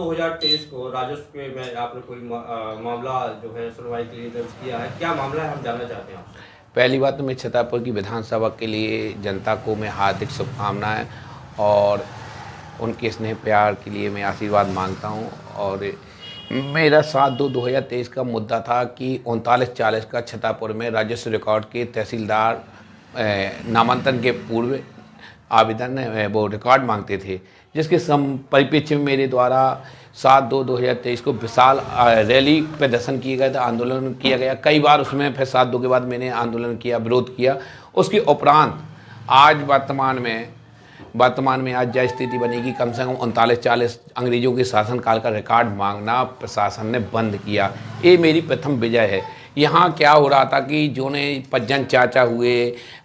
7/2/2023 को राजस्व में आपने कोई मामला जो है सुनवाई के लिए दर्ज किया है, क्या मामला है, हम जानना चाहते हैं आपसे। पहली बात तो मैं छतरपुर की विधानसभा के लिए जनता को मैं हार्दिक शुभकामनाएं और उनके स्नेह प्यार के लिए मैं आशीर्वाद मांगता हूं। और मेरा 7/2/2023 का मुद्दा था कि 3940 का छतरपुर में राजस्व रिकॉर्ड के तहसीलदार नामांकन के पूर्व आवेदन वो रिकॉर्ड मांगते थे, जिसके परिप्रेक्ष्य में मेरे द्वारा 7/2/2023 को विशाल रैली प्रदर्शन किए गए थे, आंदोलन किया गया कई बार। उसमें फिर 7/2 के बाद मैंने आंदोलन किया, विरोध किया। उसके उपरांत आज वर्तमान में आज जो स्थिति बनेगी, कम से कम 3940 अंग्रेजों के शासनकाल का रिकॉर्ड मांगना प्रशासन ने बंद किया। ये मेरी प्रथम विजय है। यहाँ क्या हो रहा था कि जो ने पज्जन चाचा हुए,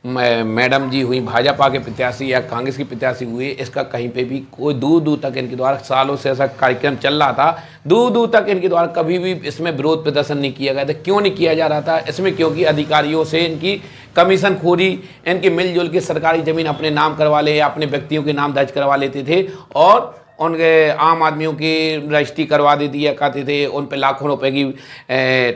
मैडम जी हुई, भाजपा के प्रत्याशी या कांग्रेस के प्रत्याशी हुए, इसका कहीं पे भी कोई दूर दूर तक इनके द्वारा सालों से ऐसा कार्यक्रम चल रहा था, दूर दूर तक इनके द्वारा कभी भी इसमें विरोध प्रदर्शन नहीं किया गया था। क्यों नहीं किया जा रहा था इसमें? क्योंकि अधिकारियों से इनकी कमीशन खोरी, इनके मिलजुल के सरकारी ज़मीन अपने नाम करवा ले, अपने व्यक्तियों के नाम दर्ज करवा लेते थे और उनके आम आदमियों की रजिस्ट्री करवा देती है, कहते थे उन पे लाखों रुपए की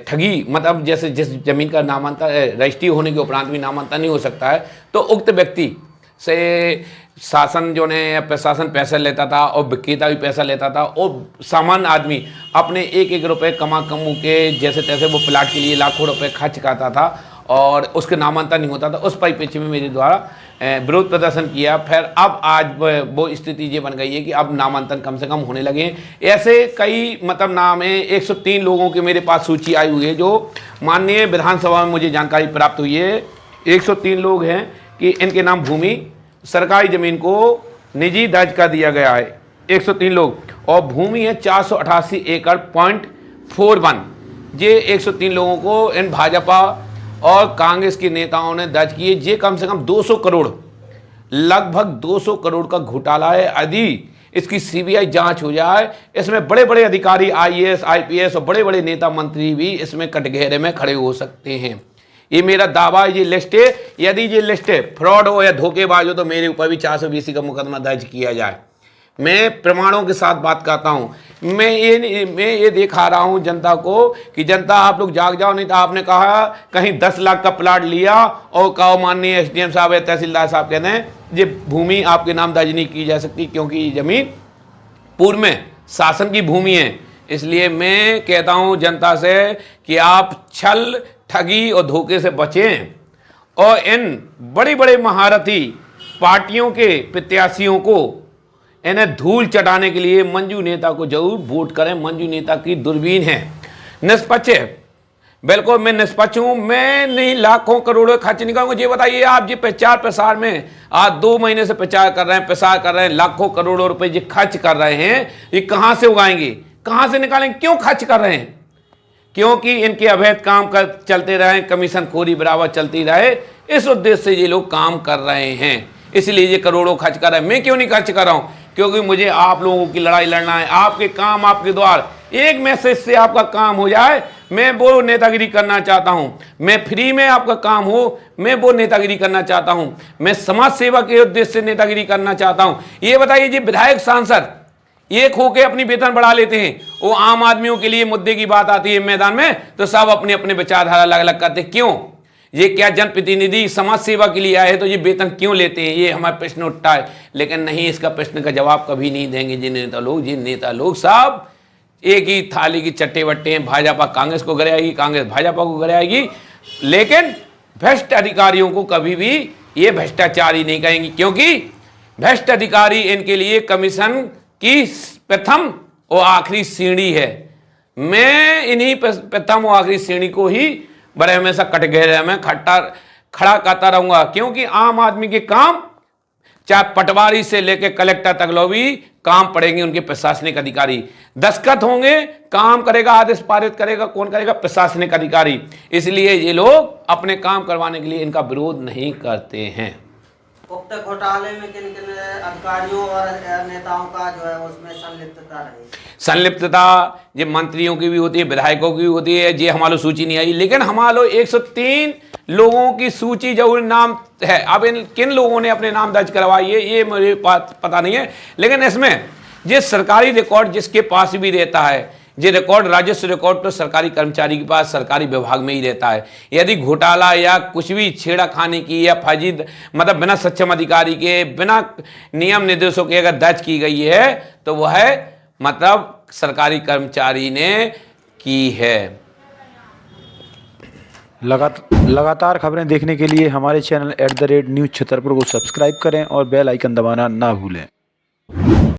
ठगी। मतलब जैसे जिस ज़मीन का नामांतरण रजिस्ट्री होने के उपरांत भी नामांतरण नहीं हो सकता है, तो उक्त व्यक्ति से शासन जो ने प्रशासन पैसा लेता था और विक्रेता भी पैसा लेता था और सामान्य आदमी अपने एक एक रुपये कमा के जैसे तैसे वो प्लाट के लिए लाखों रुपए खर्च करता था और उसके नामांतरण नहीं होता था। उस परिप्रेक्ष्य में मेरे द्वारा विरोध प्रदर्शन किया। फिर अब आज वो स्थिति ये बन गई है कि अब नामांकन कम से कम होने लगे हैं। ऐसे कई मतलब नाम है, 103 लोगों की मेरे पास सूची आई हुई है जो माननीय विधानसभा में मुझे जानकारी प्राप्त हुई है। 103 लोग हैं कि इनके नाम भूमि सरकारी ज़मीन को निजी दर्ज कर दिया गया है। 103 लोग और भूमि है 488 एकड़ .41। ये 103 लोगों को इन भाजपा और कांग्रेस के नेताओं ने दर्ज किए। ये कम से कम 200 करोड़, लगभग 200 करोड़ का घोटाला है। यदि इसकी सीबीआई जांच हो जाए, इसमें बड़े बड़े अधिकारी आईएएस आईपीएस और बड़े बड़े नेता मंत्री भी इसमें कटघरे में खड़े हो सकते हैं। ये मेरा दावा है। ये लिस्ट है, यदि ये लिस्ट है फ्रॉड हो या धोखेबाज हो तो मेरे ऊपर भी 420 का मुकदमा दर्ज किया जाए। मैं प्रमाणों के साथ बात करता हूं। मैं ये दिखा रहा हूं जनता को कि जनता आप लोग जाग जाओ, नहीं तो आपने कहा कहीं 10 लाख का प्लाट लिया और कहो माननीय एसडीएम साहब या तहसीलदार साहब कहते हैं ये भूमि आपके नाम दर्ज नहीं की जा सकती क्योंकि ये जमीन पूर्व में शासन की भूमि है। इसलिए मैं कहता हूं जनता से कि आप छल, ठगी और धोखे से बचें और इन बड़े बड़े महारथी पार्टियों के प्रत्याशियों को इन्हें धूल चटाने के लिए मंजू नेता को जरूर वोट करें। मंजू नेता की दूरबीन है, निष्पक्ष है। बिल्कुल मैं निष्पक्ष हूं। मैं नहीं लाखों करोड़ों खर्च नहीं करूंगा। ये बताइए आप, ये प्रचार प्रसार में आज 2 महीने से प्रचार कर रहे हैं, प्रसार कर रहे हैं, लाखों करोड़ों रुपए ये खर्च कर रहे हैं, ये कहां से उगाएंगे, कहां से निकालेंगे? क्यों खर्च कर रहे हैं? क्योंकि इनके अवैध काम चलते रहे, कमीशन खोरी बराबर चलती रहे, इस उद्देश्य से ये लोग काम कर रहे हैं। इसलिए ये करोड़ों खर्च कर रहे हैं। मैं क्यों नहीं खर्च कर रहा हूं? क्योंकि मुझे आप लोगों की लड़ाई लड़ना है। आपके काम आपके द्वार, एक मैसेज से आपका काम हो जाए, मैं वो नेतागिरी करना चाहता हूं। मैं फ्री में आपका काम हो, मैं वो नेतागिरी करना चाहता हूं। मैं समाज सेवा के उद्देश्य से नेतागिरी करना चाहता हूं। ये बताइए, ये विधायक सांसद एक होके अपनी वेतन बढ़ा लेते हैं, वो आम आदमियों के लिए मुद्दे की बात आती है मैदान में तो सब अपने अपने विचारधारा अलग अलग करते। क्यों? ये क्या जनप्रतिनिधि समाज सेवा के लिए आए तो ये वेतन क्यों लेते हैं? ये हमारा प्रश्न उठता है। लेकिन नहीं, इसका प्रश्न का जवाब कभी नहीं देंगे जिन नेता लोग सब एक ही थाली की चट्टे बट्टे हैं। भाजपा कांग्रेस को गिराएगी, कांग्रेस भाजपा को गिराएगी, लेकिन भ्रष्ट अधिकारियों को कभी भी ये भ्रष्टाचारी नहीं कहेंगी, क्योंकि भ्रष्ट अधिकारी इनके लिए कमीशन की प्रथम और आखिरी श्रेणी है। मैं इन्हीं प्रथम और आखिरी श्रेणी को ही बड़े हमेशा कटघरे में खड़ा करता रहूंगा, क्योंकि आम आदमी के काम चाहे पटवारी से लेकर कलेक्टर तक लो भी काम पड़ेंगे उनके प्रशासनिक अधिकारी। दस्तखत होंगे, काम करेगा, आदेश पारित करेगा, कौन करेगा? प्रशासनिक अधिकारी। इसलिए ये लोग अपने काम करवाने के लिए इनका विरोध नहीं करते हैं। उक्त घोटाले में किन किन अधिकारियों और नेताओं का जो है उसमें संलिप्तता रही? संलिप्तता ये मंत्रियों की भी होती है, विधायकों की भी होती है। ये हमारे सूची नहीं आई, लेकिन हमारे 103 लोगों की सूची जरूर नाम है। अब इन किन लोगों ने अपने नाम दर्ज करवाई है ये मुझे पता नहीं है, लेकिन इसमें ये सरकारी रिकॉर्ड जिसके पास भी रहता है, ये रिकॉर्ड राजस्व रिकॉर्ड तो सरकारी कर्मचारी के पास सरकारी विभाग में ही रहता है। यदि घोटाला या कुछ भी छेड़ा खाने की या फर्जी मतलब बिना सक्षम अधिकारी के बिना नियम निर्देशों के अगर दर्ज की गई है तो वह मतलब सरकारी कर्मचारी ने की है। लगातार खबरें देखने के लिए हमारे चैनल @न्यूज़ छतरपुर को सब्सक्राइब करें और बेल आइकन दबाना ना भूलें।